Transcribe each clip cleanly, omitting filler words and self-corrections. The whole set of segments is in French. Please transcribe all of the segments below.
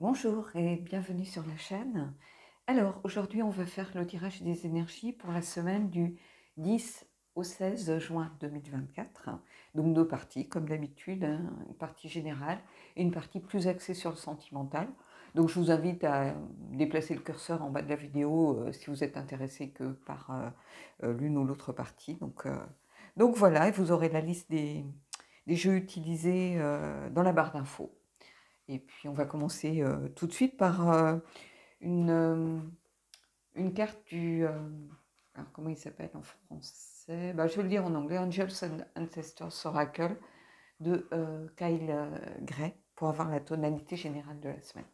Bonjour et bienvenue sur la chaîne. Alors aujourd'hui on va faire le tirage des énergies pour la semaine du 10 au 16 juin 2024. Donc deux parties comme d'habitude, hein, une partie générale et une partie plus axée sur le sentimental. Donc je vous invite à déplacer le curseur en bas de la vidéo si vous êtes intéressé que par l'une ou l'autre partie. Donc voilà, et vous aurez la liste des jeux utilisés dans la barre d'infos. Et puis on va commencer tout de suite par une, euh, une carte du... alors comment il s'appelle en français? Je vais le dire en anglais, Angels and Ancestors Oracle de Kyle Gray pour avoir la tonalité générale de la semaine.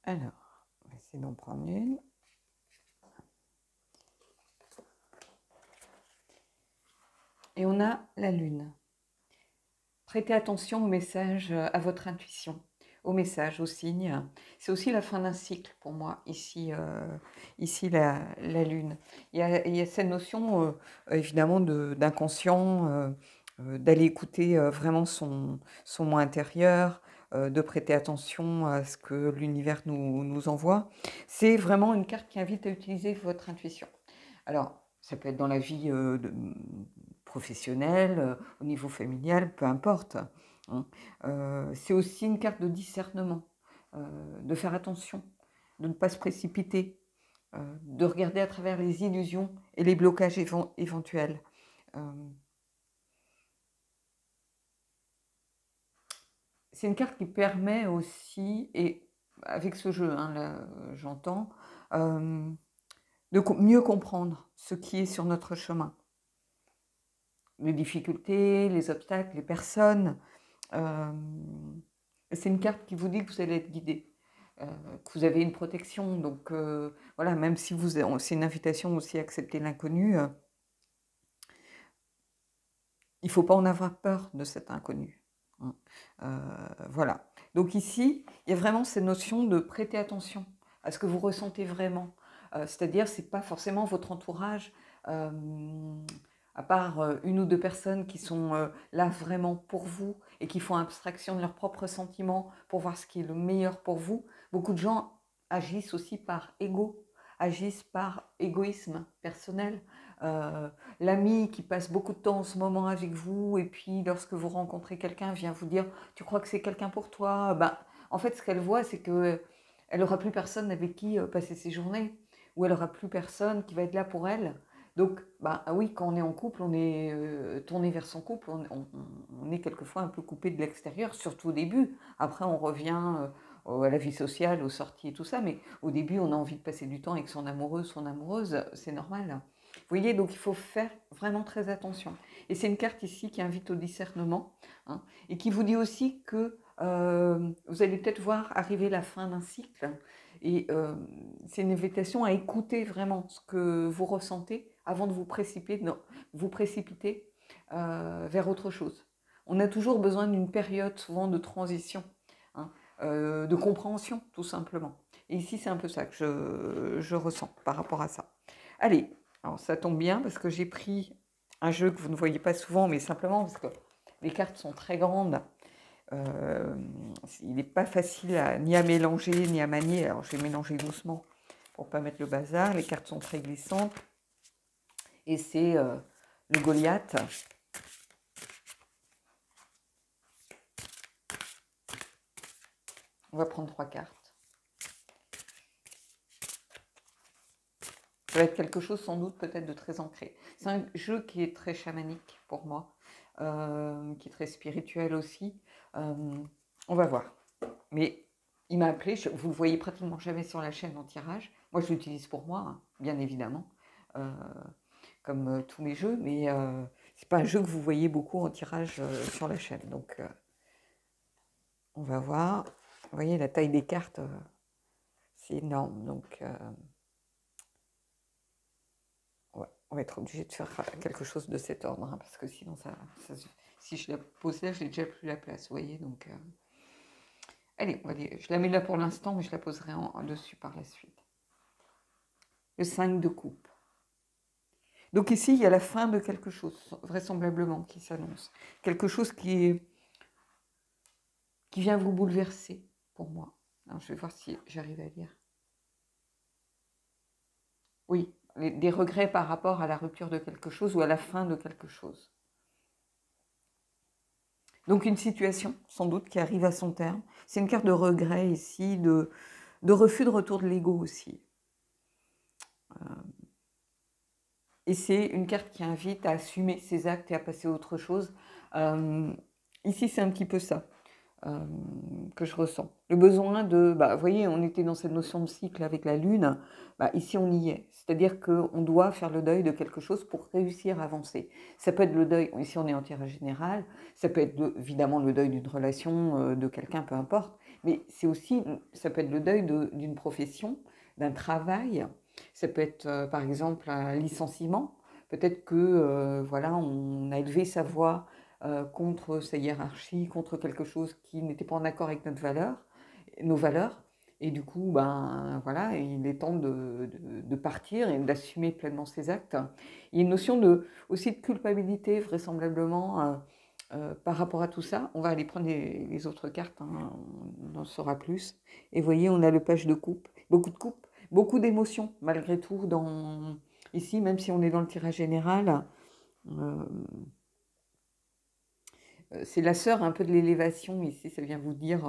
Alors, on va essayer d'en prendre une. Et on a la lune. Prêtez attention aux messages, à votre intuition, aux messages, aux signes. C'est aussi la fin d'un cycle pour moi, ici la lune. Il y a cette notion, évidemment, d'inconscient, d'aller écouter vraiment son moi intérieur, de prêter attention à ce que l'univers nous envoie. C'est vraiment une carte qui invite à utiliser votre intuition. Alors, ça peut être dans la vie professionnelle, au niveau familial, peu importe, hein. C'est aussi une carte de discernement, de faire attention, de ne pas se précipiter, de regarder à travers les illusions et les blocages éventuels. C'est une carte qui permet aussi, et avec ce jeu, hein, là, j'entends, de mieux comprendre ce qui est sur notre chemin. Les difficultés, les obstacles, les personnes. C'est une carte qui vous dit que vous allez être guidé, que vous avez une protection. Donc voilà, même si c'est une invitation aussi à accepter l'inconnu, il ne faut pas en avoir peur de cet inconnu, hein. Voilà. Donc ici, il y a vraiment cette notion de prêter attention à ce que vous ressentez vraiment. C'est-à-dire, ce n'est pas forcément votre entourage, à part une ou deux personnes qui sont là vraiment pour vous et qui font abstraction de leurs propres sentiments pour voir ce qui est le meilleur pour vous. Beaucoup de gens agissent aussi par ego, agissent par égoïsme personnel. Euh, L'ami qui passe beaucoup de temps en ce moment avec vous et puis lorsque vous rencontrez quelqu'un vient vous dire tu crois que c'est quelqu'un pour toi, en fait ce qu'elle voit c'est que elle n'aura plus personne avec qui passer ses journées, ou elle n'aura plus personne qui va être là pour elle. Donc oui, quand on est en couple, on est tourné vers son couple, on est quelquefois un peu coupé de l'extérieur, surtout au début. Après on revient à la vie sociale, aux sorties et tout ça, mais au début on a envie de passer du temps avec son amoureux, son amoureuse, c'est normal. Vous voyez, donc il faut faire vraiment très attention. Et c'est une carte ici qui invite au discernement, hein, et qui vous dit aussi que vous allez peut-être voir arriver la fin d'un cycle. Et c'est une invitation à écouter vraiment ce que vous ressentez avant de vous précipiter vers autre chose. On a toujours besoin d'une période souvent de transition, hein, de compréhension tout simplement. Et ici c'est un peu ça que je ressens par rapport à ça. Allez, alors ça tombe bien parce que j'ai pris un jeu que vous ne voyez pas souvent, mais simplement parce que les cartes sont très grandes. Euh, il n'est pas facile ni à mélanger ni à manier. Alors je vais mélanger doucement pour ne pas mettre le bazar. Les cartes sont très glissantes. Et c'est le Goliath. On va prendre 3 cartes. Ça va être quelque chose sans doute peut-être de très ancré. C'est un jeu qui est très chamanique pour moi, qui est très spirituel aussi. On va voir. Mais il m'a appelé, vous ne le voyez pratiquement jamais sur la chaîne en tirage. Moi, je l'utilise pour moi, hein, bien évidemment, euh, comme tous mes jeux, mais ce n'est pas un jeu que vous voyez beaucoup en tirage sur la chaîne. Donc, on va voir. Vous voyez, la taille des cartes, c'est énorme. Donc, ouais, on va être obligé de faire quelque chose de cet ordre, hein, parce que sinon, si je la pose là, j'ai déjà plus la place, vous voyez, donc... allez, je la mets là pour l'instant, mais je la poserai en dessus par la suite. Le 5 de coupe. Donc ici, il y a la fin de quelque chose, vraisemblablement, qui s'annonce. Quelque chose qui vient vous bouleverser, pour moi. Alors, je vais voir si j'arrive à lire. Oui, des regrets par rapport à la rupture de quelque chose ou à la fin de quelque chose. Donc une situation, sans doute, qui arrive à son terme. C'est une carte de regret ici, de refus de retour de l'ego aussi. Et c'est une carte qui invite à assumer ses actes et à passer à autre chose. Ici, c'est un petit peu ça que je ressens. Le besoin de... vous voyez, on était dans cette notion de cycle avec la Lune. Ici, on y est. C'est-à-dire qu'on doit faire le deuil de quelque chose pour réussir à avancer. Ça peut être le deuil, ici on est en tirage général, ça peut être évidemment le deuil d'une relation, de quelqu'un, peu importe, mais c'est aussi, ça peut être le deuil d'une profession, d'un travail. Ça peut être, par exemple, un licenciement. Peut-être que, voilà, on a élevé sa voix contre sa hiérarchie, contre quelque chose qui n'était pas en accord avec nos valeurs. Et du coup, voilà, il est temps de partir et d'assumer pleinement ses actes. Il y a une notion aussi de culpabilité, vraisemblablement, par rapport à tout ça. On va aller prendre les autres cartes, hein, on en saura plus. Et vous voyez, on a le page de coupe, beaucoup de coupes. Beaucoup d'émotions, malgré tout, ici, même si on est dans le tirage général. C'est la sœur un peu de l'élévation, ici, ça vient vous dire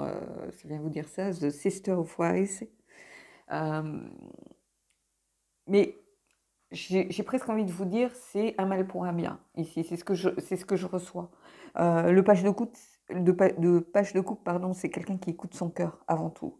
ça, The Sister of Wise. Mais j'ai presque envie de vous dire, c'est un mal pour un bien, ici, c'est ce que je reçois. Le page de coupe, pardon, c'est quelqu'un qui écoute son cœur avant tout,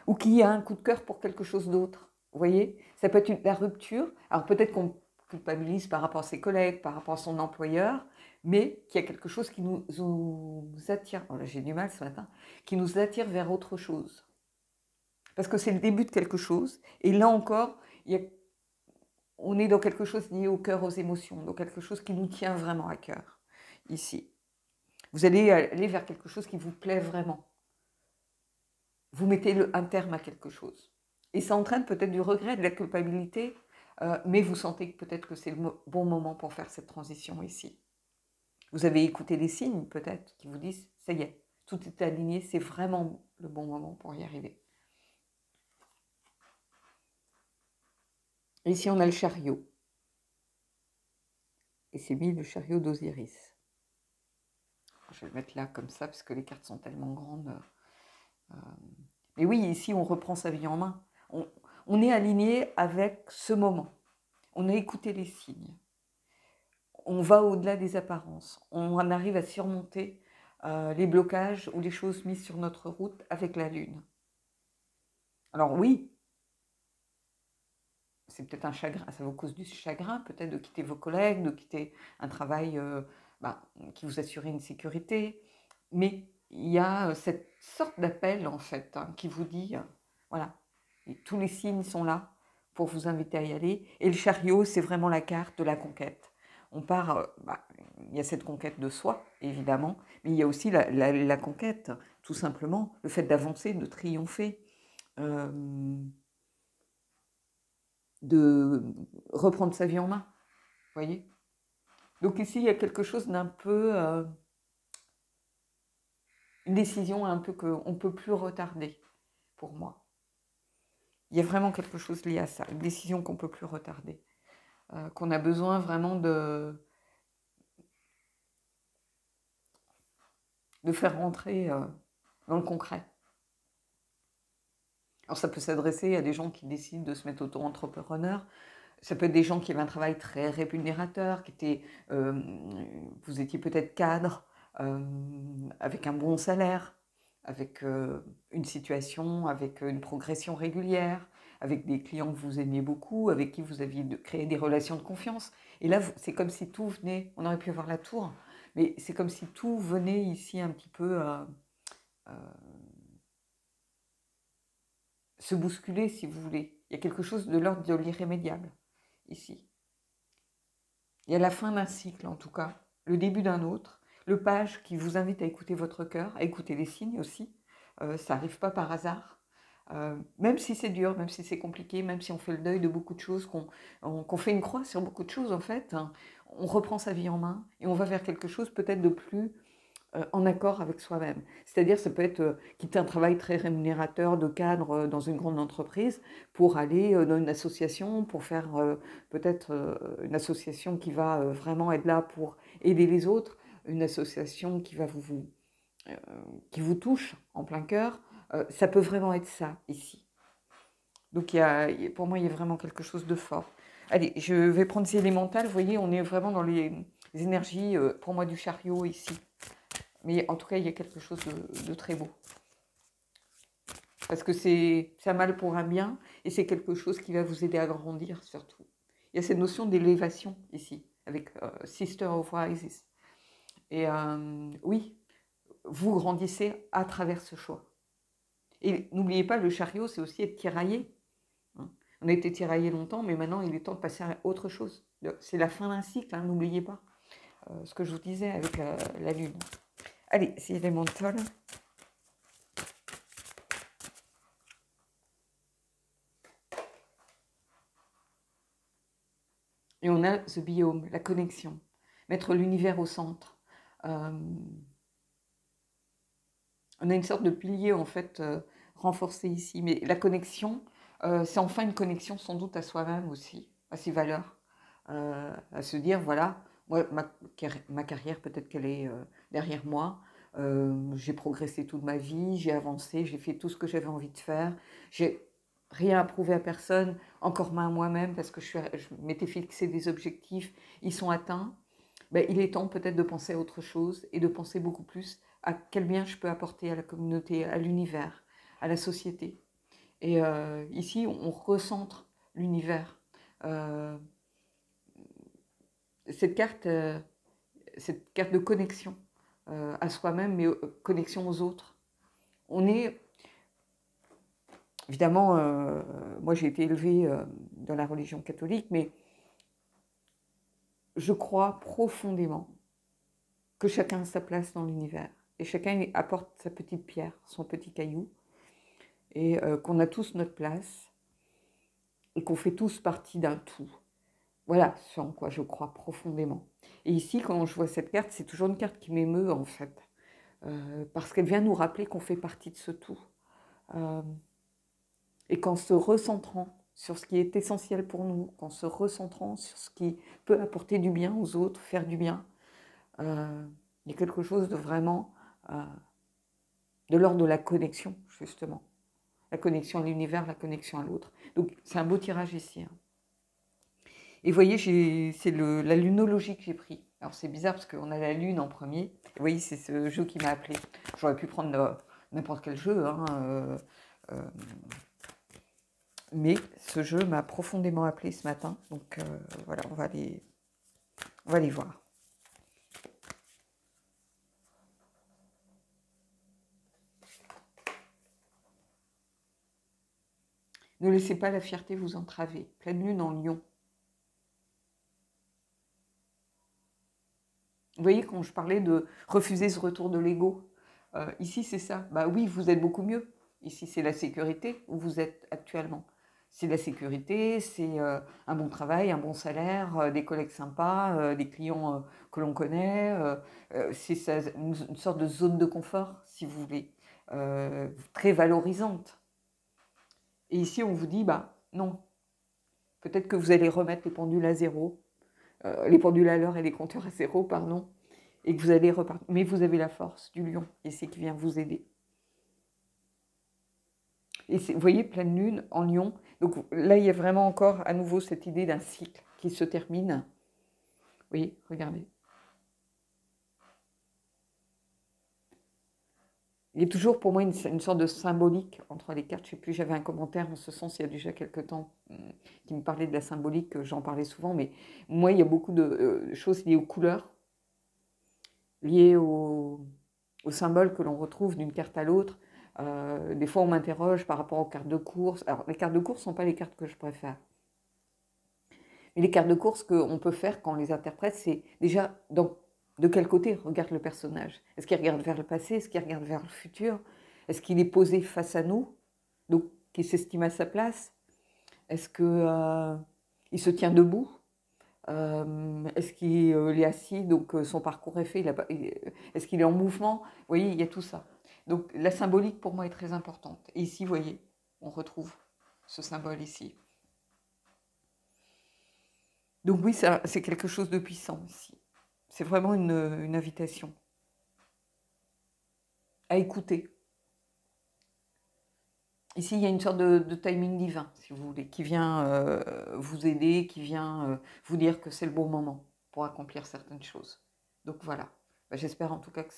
ou qui a un coup de cœur pour quelque chose d'autre. Vous voyez, ça peut être la rupture. Alors peut-être qu'on culpabilise par rapport à ses collègues, par rapport à son employeur, mais qu'il y a quelque chose qui nous attire. Oh là, j'ai du mal ce matin, qui nous attire vers autre chose. Parce que c'est le début de quelque chose. Et là encore, on est dans quelque chose lié au cœur, aux émotions, dans quelque chose qui nous tient vraiment à cœur, ici. Vous allez aller vers quelque chose qui vous plaît vraiment. Vous mettez un terme à quelque chose. Et ça entraîne peut-être du regret, de la culpabilité, mais vous sentez peut-être que c'est le bon moment pour faire cette transition ici. Vous avez écouté les signes peut-être qui vous disent « ça y est, tout est aligné, c'est vraiment le bon moment pour y arriver ». Ici, on a le chariot. Et c'est mis le chariot d'Osiris. Je vais le mettre là comme ça parce que les cartes sont tellement grandes. Mais oui, ici, on reprend sa vie en main. On est aligné avec ce moment. On a écouté les signes. On va au-delà des apparences. On en arrive à surmonter les blocages ou les choses mises sur notre route avec la Lune. Alors oui, c'est peut-être un chagrin, ça vous cause du chagrin, peut-être de quitter vos collègues, de quitter un travail qui vous assurait une sécurité, mais il y a cette sorte d'appel en fait qui vous dit, voilà, et tous les signes sont là pour vous inviter à y aller, et le chariot, c'est vraiment la carte de la conquête. On part, il y a cette conquête de soi, évidemment, mais il y a aussi la conquête, tout simplement, le fait d'avancer, de triompher, de reprendre sa vie en main, voyez. Donc ici, il y a quelque chose d'un peu, une décision un peu qu'on ne peut plus retarder, pour moi. Il y a vraiment quelque chose lié à ça, une décision qu'on ne peut plus retarder, qu'on a besoin vraiment de faire rentrer dans le concret. Alors ça peut s'adresser à des gens qui décident de se mettre auto-entrepreneurs. Ça peut être des gens qui avaient un travail très rémunérateur, vous étiez peut-être cadre, avec un bon salaire, avec une situation, avec une progression régulière, avec des clients que vous aimiez beaucoup, avec qui vous aviez créé des relations de confiance. Et là, c'est comme si tout venait, on aurait pu avoir la tour, mais c'est comme si tout venait ici un petit peu se bousculer, si vous voulez. Il y a quelque chose de l'ordre de l'irrémédiable, ici. Il y a la fin d'un cycle, en tout cas, le début d'un autre. Le page qui vous invite à écouter votre cœur, à écouter les signes aussi. Ça n'arrive pas par hasard. Même si c'est dur, même si c'est compliqué, même si on fait le deuil de beaucoup de choses, qu'on fait une croix sur beaucoup de choses, en fait, hein, on reprend sa vie en main et on va vers quelque chose peut-être de plus en accord avec soi-même. C'est-à-dire, ça peut être quitter un travail très rémunérateur de cadre dans une grande entreprise pour aller dans une association, pour faire peut-être une association qui va vraiment être là pour aider les autres, une association qui va euh, qui vous touche en plein cœur. Ça peut vraiment être ça ici. Donc pour moi, il y a vraiment quelque chose de fort. Allez, je vais prendre ces élémentales. Vous voyez, on est vraiment dans les énergies, pour moi, du chariot ici. Mais en tout cas, il y a quelque chose de très beau. Parce que c'est un mal pour un bien, et c'est quelque chose qui va vous aider à grandir, surtout. Il y a cette notion d'élévation ici, avec Sister of Rises. Et oui, vous grandissez à travers ce choix. Et n'oubliez pas, le chariot, c'est aussi être tiraillé. Hein. On a été tiraillé longtemps, mais maintenant, il est temps de passer à autre chose. C'est la fin d'un cycle, hein, n'oubliez pas. Ce que je vous disais avec la Lune. Allez, c'est élémental. Et on a the biome, la connexion, mettre l'univers au centre. On a une sorte de pilier en fait renforcé ici, mais la connexion, c'est enfin une connexion sans doute à soi-même aussi, à ses valeurs, à se dire voilà, moi, ma carrière peut-être qu'elle est derrière moi, j'ai progressé toute ma vie, j'ai avancé, j'ai fait tout ce que j'avais envie de faire, j'ai rien à prouver à personne, encore moins à moi-même parce que je m'étais fixé des objectifs, ils sont atteints. Ben, il est temps peut-être de penser à autre chose et de penser beaucoup plus à quel bien je peux apporter à la communauté, à l'univers, à la société. Et ici, on recentre l'univers. Euh, cette carte de connexion à soi-même, mais connexion aux autres. On est, évidemment, moi j'ai été élevée dans la religion catholique, mais je crois profondément que chacun a sa place dans l'univers. Et chacun apporte sa petite pierre, son petit caillou, et qu'on a tous notre place, et qu'on fait tous partie d'un tout. Voilà ce en quoi je crois profondément. Et ici, quand je vois cette carte, c'est toujours une carte qui m'émeut, en fait, parce qu'elle vient nous rappeler qu'on fait partie de ce tout. Et qu'en se recentrant sur ce qui est essentiel pour nous, qu'en se recentrant sur ce qui peut apporter du bien aux autres, faire du bien, il y a quelque chose de vraiment de l'ordre de la connexion, justement. La connexion à l'univers, la connexion à l'autre. Donc, c'est un beau tirage ici. Hein. Et vous voyez, c'est la lunologie que j'ai pris. Alors, c'est bizarre parce qu'on a la lune en premier. Et vous voyez, c'est ce jeu qui m'a appelé. J'aurais pu prendre n'importe quel jeu, hein, mais ce jeu m'a profondément appelé ce matin. Donc, voilà, on va aller voir. Ne laissez pas la fierté vous entraver. Pleine lune en Lion. Vous voyez, quand je parlais de refuser ce retour de l'ego, ici c'est ça. Bah oui, vous êtes beaucoup mieux. Ici c'est la sécurité où vous êtes actuellement. C'est la sécurité, c'est un bon travail, un bon salaire, des collègues sympas, des clients que l'on connaît. C'est une sorte de zone de confort, si vous voulez, très valorisante. Et ici on vous dit, bah non, peut-être que vous allez remettre les pendules à zéro, les pendules à l'heure et les compteurs à zéro, pardon, et que vous allez repartir. Mais vous avez la force du lion, et c'est qui vient vous aider. Et vous voyez, pleine lune en lion. Donc là, il y a vraiment encore à nouveau cette idée d'un cycle qui se termine. Oui, regardez. Il y a toujours pour moi une sorte de symbolique entre les cartes. Je ne sais plus, j'avais un commentaire en ce sens il y a déjà quelques temps qui me parlait de la symbolique, j'en parlais souvent, mais moi, il y a beaucoup de choses liées aux couleurs, liées aux symboles que l'on retrouve d'une carte à l'autre. Des fois, on m'interroge par rapport aux cartes de course. Alors, les cartes de course ne sont pas les cartes que je préfère. Et les cartes de course qu'on peut faire quand on les interprète, c'est déjà de quel côté regarde le personnage. Est-ce qu'il regarde vers le passé? Est-ce qu'il regarde vers le futur? Est-ce qu'il est posé face à nous, donc qu'il s'estime à sa place? Est-ce qu'il se tient debout? Est-ce qu'il est assis, donc son parcours est fait? Est-ce qu'il est en mouvement? Vous voyez, il y a tout ça. Donc la symbolique pour moi est très importante. Et ici, vous voyez, on retrouve ce symbole ici. Donc oui, c'est quelque chose de puissant ici. C'est vraiment une invitation à écouter. Ici, il y a une sorte de timing divin, si vous voulez, qui vient vous aider, qui vient vous dire que c'est le bon moment pour accomplir certaines choses. Donc voilà, j'espère en tout cas que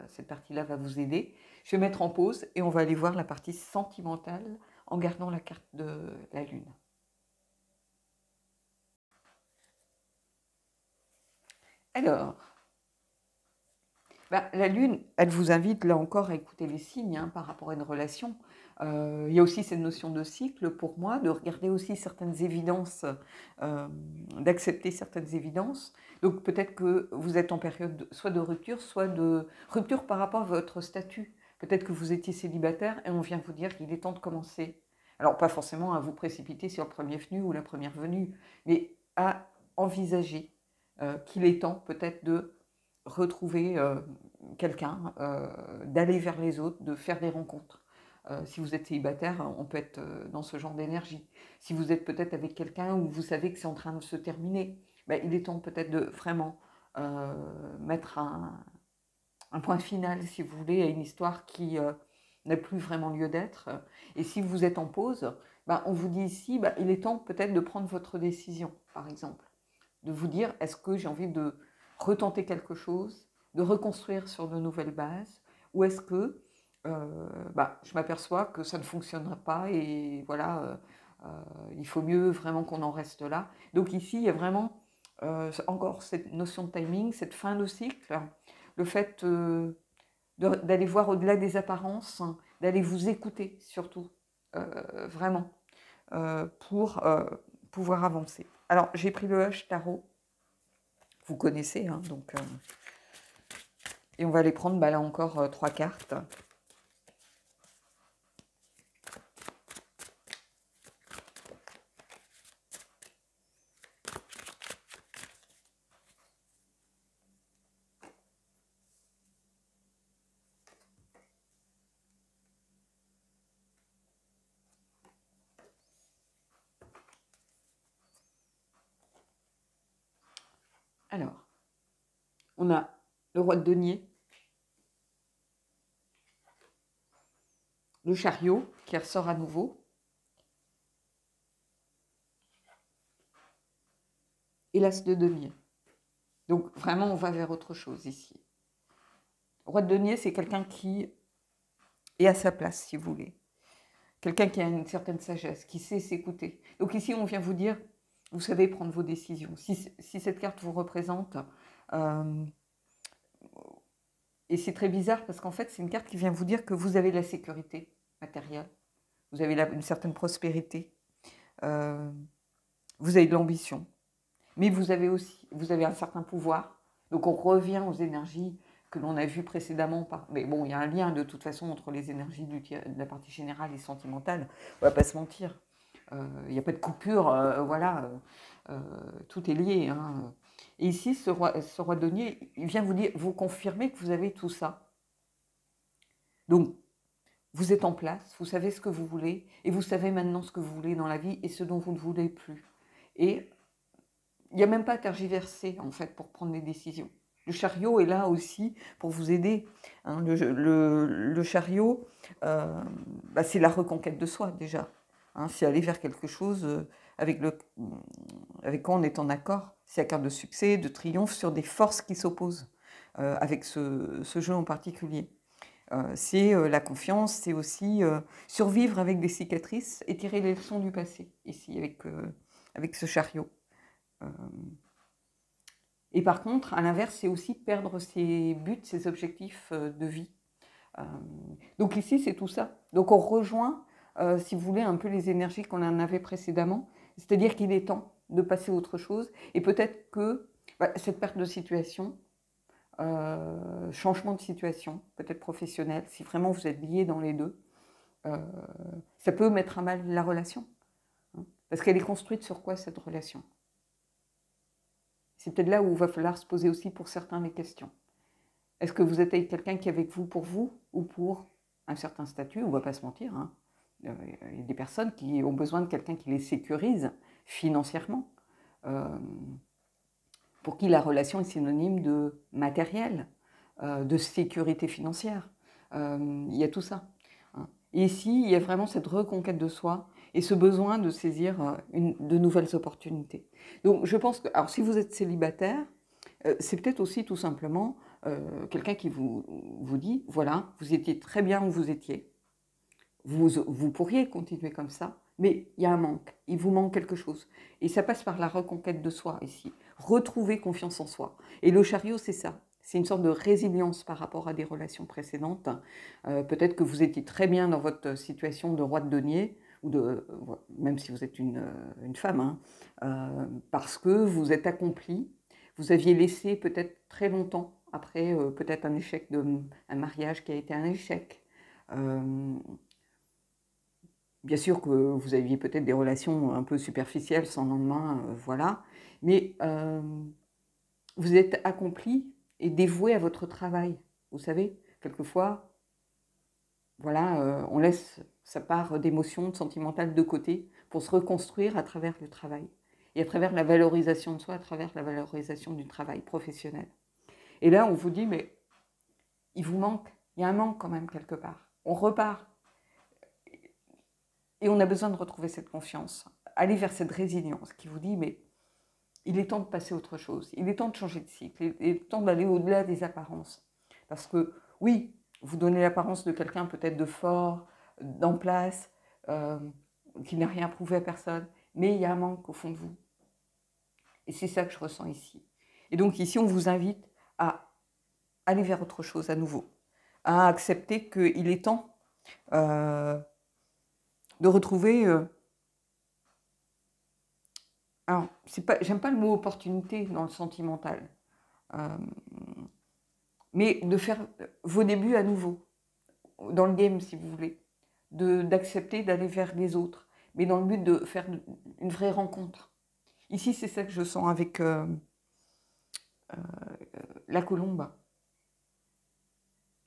cette partie-là va vous aider. Je vais mettre en pause et on va aller voir la partie sentimentale en gardant la carte de la Lune. Alors, la Lune, elle vous invite là encore à écouter les signes par rapport à une relation. Il y a aussi cette notion de cycle pour moi, de regarder aussi certaines évidences, d'accepter certaines évidences. Donc peut-être que vous êtes en période soit de rupture par rapport à votre statut. Peut-être que vous étiez célibataire et on vient vous dire qu'il est temps de commencer. Alors pas forcément à vous précipiter sur le premier venu ou la première venue, mais à envisager qu'il est temps peut-être de retrouver quelqu'un, d'aller vers les autres, de faire des rencontres. Si vous êtes célibataire, on peut être dans ce genre d'énergie. Si vous êtes peut-être avec quelqu'un où vous savez que c'est en train de se terminer, il est temps peut-être de vraiment mettre un point final, si vous voulez, à une histoire qui n'a plus vraiment lieu d'être. Et si vous êtes en pause, on vous dit ici, il est temps peut-être de prendre votre décision, par exemple. De vous dire, est-ce que j'ai envie de retenter quelque chose, de reconstruire sur de nouvelles bases, ou est-ce que je m'aperçois que ça ne fonctionnera pas et voilà, il faut mieux vraiment qu'on en reste là. Donc ici, il y a vraiment encore cette notion de timing, cette fin de cycle, le fait d'aller voir au-delà des apparences, d'aller vous écouter surtout, vraiment, pour pouvoir avancer. Alors, j'ai pris le Hush Tarot, vous connaissez, donc, et on va aller prendre là encore 3 cartes. Alors, on a le roi de denier, le chariot qui ressort à nouveau, et l'as de denier. Donc vraiment, on va vers autre chose ici. Le roi de denier, c'est quelqu'un qui est à sa place, si vous voulez. Quelqu'un qui a une certaine sagesse, qui sait s'écouter. Donc ici, on vient vous dire, vous savez prendre vos décisions. Si cette carte vous représente, et c'est très bizarre parce qu'en fait, c'est une carte qui vient vous dire que vous avez de la sécurité matérielle, vous avez une certaine prospérité, vous avez de l'ambition, mais vous avez un certain pouvoir. Donc on revient aux énergies que l'on a vues précédemment. Mais bon, il y a un lien de toute façon entre les énergies de la partie générale et sentimentale. On ne va pas se mentir. Il n'y a pas de coupure, voilà. Tout est lié. Et ici, ce roi de denier, il vient vous confirmer que vous avez tout ça. Donc, vous êtes en place, vous savez ce que vous voulez, et vous savez maintenant ce que vous voulez dans la vie et ce dont vous ne voulez plus. Et il n'y a même pas à tergiverser, en fait, pour prendre des décisions. Le chariot est là aussi pour vous aider. Le chariot, c'est la reconquête de soi, déjà. C'est aller vers quelque chose avec quoi on est en accord. C'est la carte de succès, de triomphe sur des forces qui s'opposent avec ce jeu en particulier. C'est la confiance, c'est aussi survivre avec des cicatrices et tirer les leçons du passé, ici, avec ce chariot. Et par contre, à l'inverse, c'est aussi perdre ses buts, ses objectifs de vie. Donc ici, c'est tout ça. Donc on rejoint, si vous voulez, un peu les énergies qu'on en avait précédemment. C'est-à-dire qu'il est temps de passer à autre chose. Et peut-être que cette perte de situation, changement de situation, peut-être professionnelle, si vraiment vous êtes liés dans les deux, ça peut mettre à mal la relation. Hein, parce qu'elle est construite sur quoi, cette relation? C'est peut-être là où il va falloir se poser aussi pour certains les questions. Est-ce que vous êtes avec quelqu'un qui est avec vous ou pour un certain statut? On ne va pas se mentir. Hein. Il y a des personnes qui ont besoin de quelqu'un qui les sécurise financièrement, pour qui la relation est synonyme de matériel, de sécurité financière. Il y a tout ça. Hein. Et ici, il y a vraiment cette reconquête de soi et ce besoin de saisir de nouvelles opportunités. Donc je pense que, alors si vous êtes célibataire, c'est peut-être aussi tout simplement quelqu'un qui vous dit, voilà, vous étiez très bien où vous étiez, vous pourriez continuer comme ça, mais il y a un manque, il vous manque quelque chose. Et ça passe par la reconquête de soi ici, retrouver confiance en soi. Et le chariot, c'est ça, c'est une sorte de résilience par rapport à des relations précédentes. Peut-être que vous étiez très bien dans votre situation de roi de denier, ou même si vous êtes une femme, hein, parce que vous êtes accompli, vous aviez laissé peut-être très longtemps, après peut-être un échec, un mariage qui a été un échec. Bien sûr que vous aviez peut-être des relations un peu superficielles, sans lendemain, voilà, mais vous êtes accompli et dévoué à votre travail. Vous savez, quelquefois, voilà, on laisse sa part d'émotions, de sentimentales de côté pour se reconstruire à travers le travail et à travers la valorisation de soi, à travers la valorisation du travail professionnel. Et là, on vous dit, mais il vous manque, il y a un manque quand même quelque part. On repart. Et on a besoin de retrouver cette confiance, aller vers cette résilience qui vous dit, mais il est temps de passer à autre chose, il est temps de changer de cycle, il est temps d'aller au-delà des apparences. Parce que oui, vous donnez l'apparence de quelqu'un peut-être de fort, d'en place, qui n'a rien prouvé à personne, mais il y a un manque au fond de vous. Et c'est ça que je ressens ici. Et donc ici, on vous invite à aller vers autre chose à nouveau, à accepter qu'il est temps de retrouver... alors, j'aime pas le mot opportunité dans le sentimental, mais de faire vos débuts à nouveau, dans le game si vous voulez, d'accepter d'aller vers les autres, mais dans le but de faire une vraie rencontre. Ici, c'est ça que je sens avec la colombe.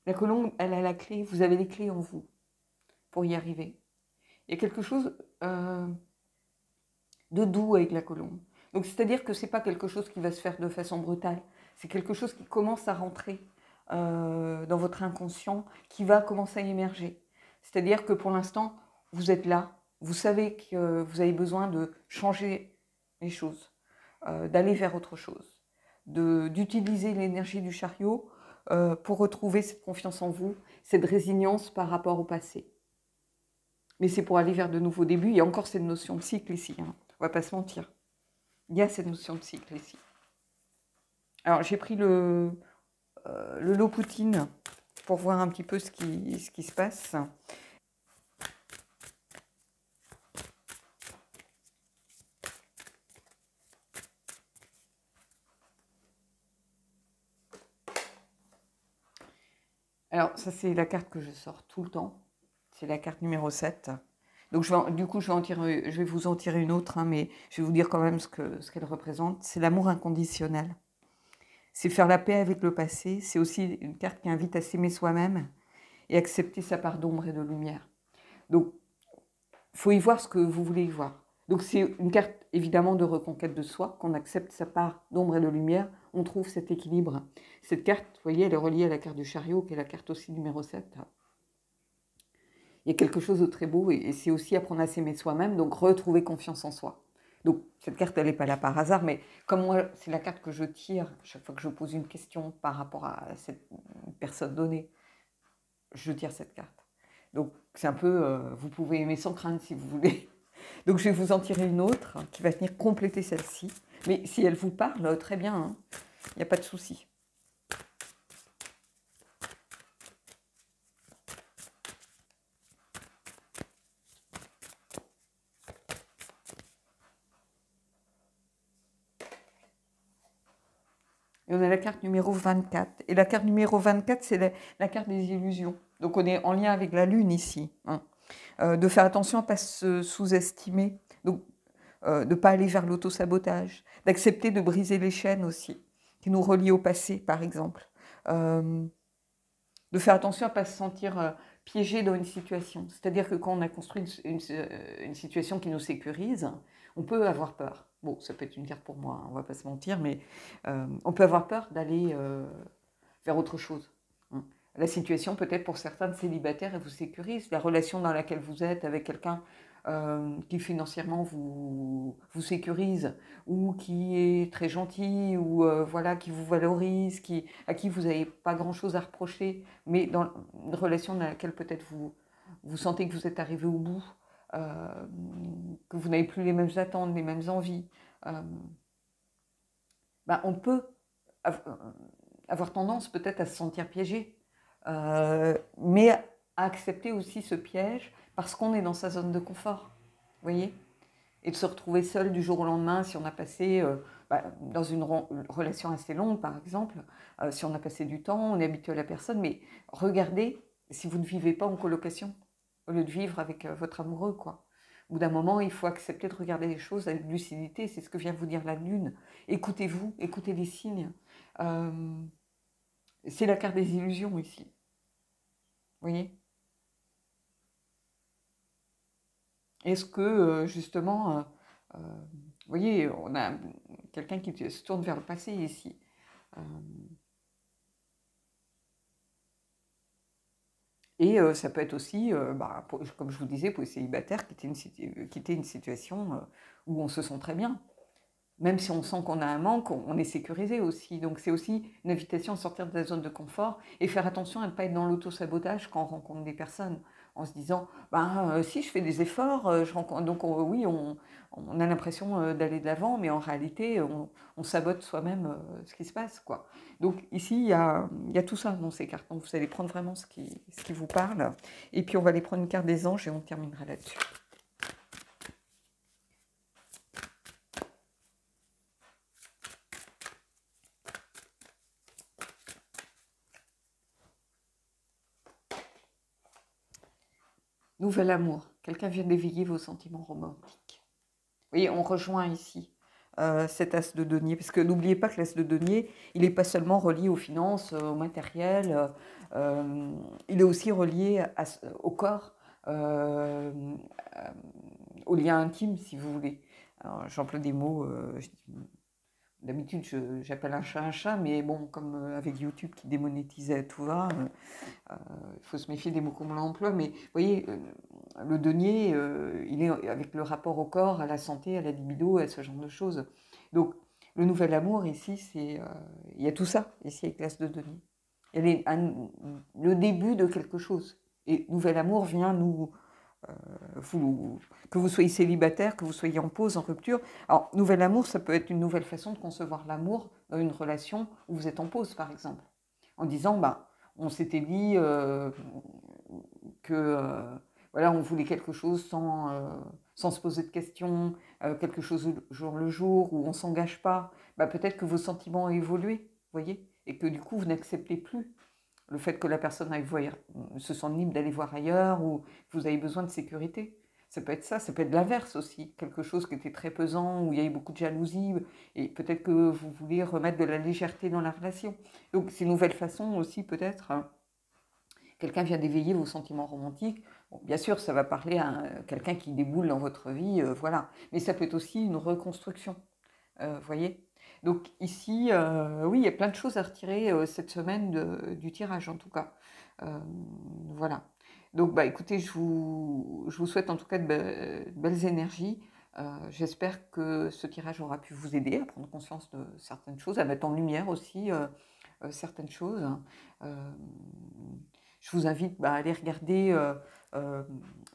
La colombe, elle a la clé, vous avez les clés en vous pour y arriver. Il y a quelque chose de doux avec la colombe. Donc, c'est-à-dire que ce n'est pas quelque chose qui va se faire de façon brutale. C'est quelque chose qui commence à rentrer dans votre inconscient, qui va commencer à émerger. C'est-à-dire que pour l'instant, vous êtes là, vous savez que vous avez besoin de changer les choses, d'aller vers autre chose, d'utiliser l'énergie du chariot pour retrouver cette confiance en vous, cette résilience par rapport au passé. Mais c'est pour aller vers de nouveaux débuts. Il y a encore cette notion de cycle ici, hein. On ne va pas se mentir. Il y a cette notion de cycle ici. Alors, j'ai pris le lot Poutine pour voir un petit peu ce qui se passe. Alors, ça, c'est la carte que je sors tout le temps. C'est la carte numéro 7. Donc, du coup, je vais vous en tirer une autre, hein, mais je vais vous dire quand même ce qu'elle représente. C'est l'amour inconditionnel. C'est faire la paix avec le passé. C'est aussi une carte qui invite à s'aimer soi-même et accepter sa part d'ombre et de lumière. Donc, il faut y voir ce que vous voulez y voir. Donc, c'est une carte évidemment de reconquête de soi, qu'on accepte sa part d'ombre et de lumière, on trouve cet équilibre. Cette carte, vous voyez, elle est reliée à la carte du chariot, qui est la carte aussi numéro 7. Il y a quelque chose de très beau et c'est aussi apprendre à s'aimer soi-même, donc retrouver confiance en soi. Donc, cette carte, elle n'est pas là par hasard, mais comme moi, c'est la carte que je tire chaque fois que je pose une question par rapport à cette personne donnée, je tire cette carte. Donc, c'est un peu, vous pouvez aimer sans crainte si vous voulez. Donc, je vais vous en tirer une autre qui va venir compléter celle-ci. Mais si elle vous parle, très bien, hein, il n'y a pas de souci. Et on a la carte numéro 24. Et la carte numéro 24, c'est la carte des illusions. Donc on est en lien avec la Lune ici. Hein. De faire attention à ne pas se sous-estimer. Donc de ne pas aller vers l'auto-sabotage. D'accepter de briser les chaînes aussi, qui nous relient au passé, par exemple. De faire attention à ne pas se sentir piégé dans une situation. C'est-à-dire que quand on a construit une situation qui nous sécurise, on peut avoir peur. Bon, ça peut être une carte pour moi, hein, on ne va pas se mentir, mais on peut avoir peur d'aller vers autre chose. Hein. La situation, peut-être pour certains de célibataires, elle vous sécurise. La relation dans laquelle vous êtes avec quelqu'un qui financièrement vous sécurise, ou qui est très gentil, ou voilà, qui vous valorise, à qui vous n'avez pas grand-chose à reprocher, mais dans une relation dans laquelle peut-être vous sentez que vous êtes arrivé au bout, que vous n'avez plus les mêmes attentes, les mêmes envies, on peut avoir tendance peut-être à se sentir piégé, mais à accepter aussi ce piège parce qu'on est dans sa zone de confort, vous voyez, et de se retrouver seul du jour au lendemain si on a passé, dans une relation assez longue par exemple, si on a passé du temps, on est habitué à la personne, mais regardez si vous ne vivez pas en colocation, au lieu de vivre avec votre amoureux, quoi. Au bout d'un moment, il faut accepter de regarder les choses avec lucidité, c'est ce que vient vous dire la Lune. Écoutez-vous, écoutez les signes. C'est la carte des illusions ici. Vous voyez? Est-ce que, justement, vous voyez, on a quelqu'un qui se tourne vers le passé ici. Et ça peut être aussi, comme je vous disais, pour les célibataires, quitter une situation où on se sent très bien. Même si on sent qu'on a un manque, on est sécurisé aussi. Donc c'est aussi une invitation à sortir de la zone de confort et faire attention à ne pas être dans l'auto-sabotage quand on rencontre des personnes, en se disant si je fais des efforts, je rencontre. Donc oui, on a l'impression d'aller de l'avant, mais en réalité, on sabote soi-même ce qui se passe, quoi. Donc ici, il y a tout ça dans ces cartes. Donc vous allez prendre vraiment ce qui vous parle. Et puis on va aller prendre une carte des anges et on terminera là-dessus. Nouvel amour. Quelqu'un vient d'éveiller vos sentiments romantiques. Vous voyez, on rejoint ici cet as de denier, parce que n'oubliez pas que l'as de denier, il n'est pas seulement relié aux finances, au matériel, il est aussi relié au corps, au lien intime, si vous voulez. J'emploie des mots, d'habitude j'appelle un chat, mais bon, comme avec YouTube qui démonétisait tout va, il faut se méfier des mots qu'on emploie, mais vous voyez, le denier, il est avec le rapport au corps, à la santé, à la libido, à ce genre de choses. Donc, le nouvel amour, ici, il y a tout ça, ici, avec l'as de denier. Il y a le début de quelque chose. Et nouvel amour vient que vous soyez célibataire, que vous soyez en pause, en rupture. Alors, nouvel amour, ça peut être une nouvelle façon de concevoir l'amour dans une relation où vous êtes en pause, par exemple. En disant, on s'était dit que voilà, on voulait quelque chose sans se poser de questions, quelque chose au jour le jour, où on ne s'engage pas. Peut-être que vos sentiments ont évolué, vous voyez, et que du coup, vous n'acceptez plus le fait que la personne se sente libre d'aller voir ailleurs, ou que vous avez besoin de sécurité. Ça peut être ça, ça peut être l'inverse aussi, quelque chose qui était très pesant, où il y avait beaucoup de jalousie, et peut-être que vous voulez remettre de la légèreté dans la relation. Donc c'est une nouvelle façon aussi peut-être, quelqu'un vient d'éveiller vos sentiments romantiques. Bon, bien sûr, ça va parler à quelqu'un qui déboule dans votre vie, voilà. Mais ça peut être aussi une reconstruction, vous voyez. Donc ici, oui, il y a plein de choses à retirer cette semaine du tirage en tout cas. Voilà. Donc écoutez, je vous souhaite en tout cas de belles énergies. J'espère que ce tirage aura pu vous aider à prendre conscience de certaines choses, à mettre en lumière aussi certaines choses. Je vous invite à aller regarder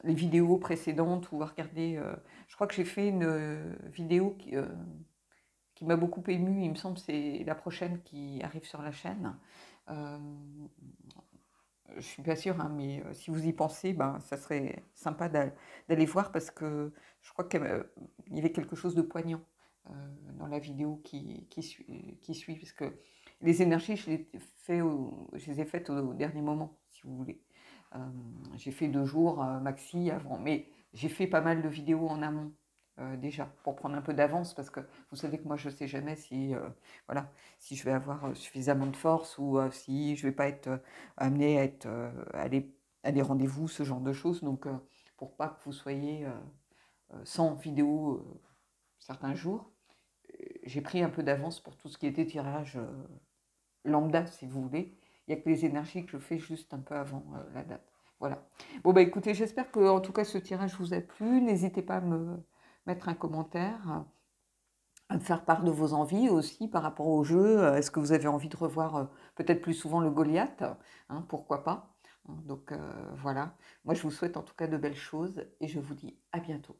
les vidéos précédentes ou à regarder. Je crois que j'ai fait une vidéo qui m'a beaucoup émue, il me semble, c'est la prochaine qui arrive sur la chaîne. Je ne suis pas sûre, hein, mais si vous y pensez, ça serait sympa d'aller voir parce que je crois qu'il y avait quelque chose de poignant dans la vidéo qui suit, parce que Les énergies, je les ai faites au dernier moment, si vous voulez. J'ai fait 2 jours maxi avant, mais j'ai fait pas mal de vidéos en amont déjà, pour prendre un peu d'avance, parce que vous savez que moi, je ne sais jamais si, voilà, si je vais avoir suffisamment de force ou si je ne vais pas être amenée à être, à des rendez-vous, ce genre de choses. Donc, pour pas que vous soyez sans vidéo certains jours, j'ai pris un peu d'avance pour tout ce qui était tirage lambda, si vous voulez. Il n'y a que les énergies que je fais juste un peu avant la date. Voilà. Bon, bah écoutez, j'espère que en tout cas ce tirage vous a plu. N'hésitez pas à me mettre un commentaire, à me faire part de vos envies aussi par rapport au jeu. Est-ce que vous avez envie de revoir peut-être plus souvent le Goliath, hein, pourquoi pas. Donc voilà. Moi, je vous souhaite en tout cas de belles choses et je vous dis à bientôt.